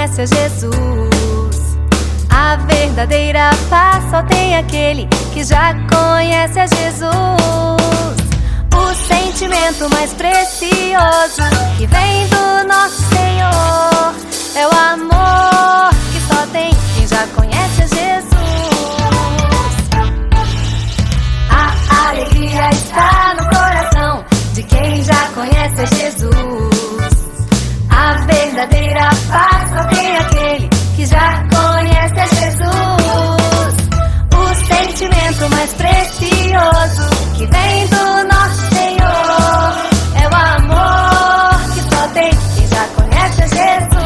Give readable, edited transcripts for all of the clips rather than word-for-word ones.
conhece a Jesus. A verdadeira paz só tem aquele que já conhece a Jesus. O sentimento mais precioso que vem do nosso Senhor é o amor que só tem quem já conhece a Jesus. A alegria está no coração de quem já conhece a Jesus. A verdadeira paz só tem aquele que já conhece a Jesus. O sentimento mais precioso que vem do nosso Senhor é o amor que só tem quem já conhece a Jesus.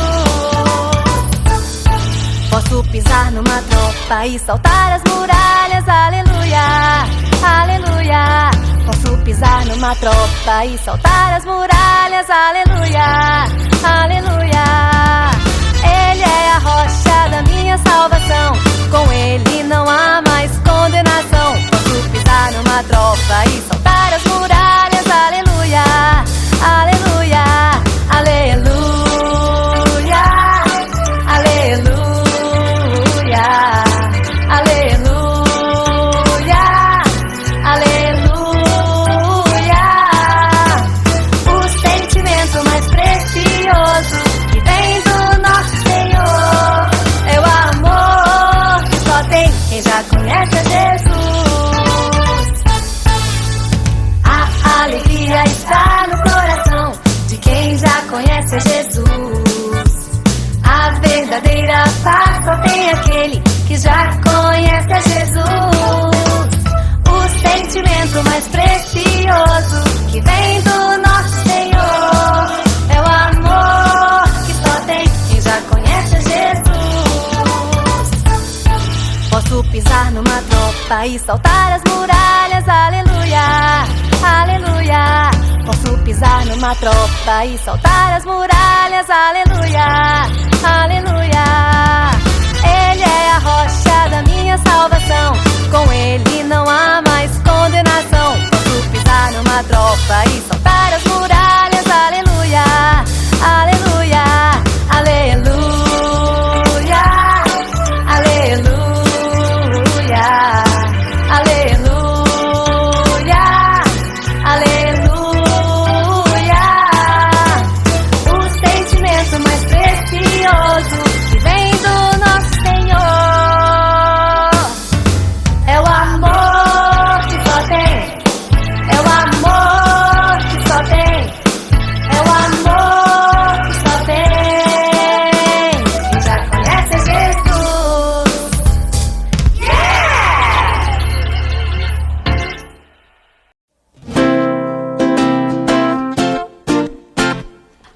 Posso pisar numa tropa e saltar as muralhas, aleluia, aleluia. Posso pisar numa tropa e saltar as muralhas, aleluia, aleluia. Ele é a rocha da minha salvação, com ele não há mais condenação. Posso pisar numa tropa e saltar as muralhas, aleluia, aleluia, aleluia, aleluia, aleluia, aleluia. O sentimento mais precioso que vem do nosso Senhor é o amor que só tem quem já conhece a Jesus. A alegria está no coração de quem já conhece a Jesus. A verdadeira paz só tem aquele que já conhece a Jesus. O sentimento mais precioso que vem do nosso Senhor é o amor que só tem quem já conhece a Jesus. Posso pisar numa tropa e saltar as muralhas, aleluia, aleluia. Posso pisar numa tropa e saltar as muralhas, aleluia, aleluia. Ele é a rocha da minha salvação, com ele não há mais condenação. Posso pisar numa tropa e saltar as muralhas, aleluia, aleluia, aleluia, aleluia, aleluia, aleluia. O sentimento mais precioso que vem do nosso Senhor é o amor que só tem, é o amor que só tem, é o amor que só tem quem já conhece a Jesus. Yeah!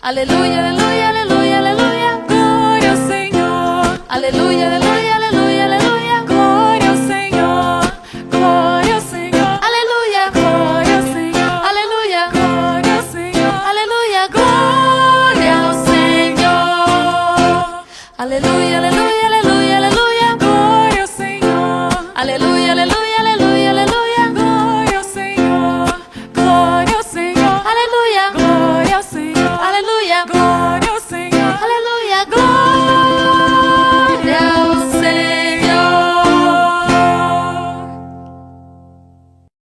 Aleluia, aleluia, aleluia, aleluia. Glória ao Senhor. Aleluia, aleluia.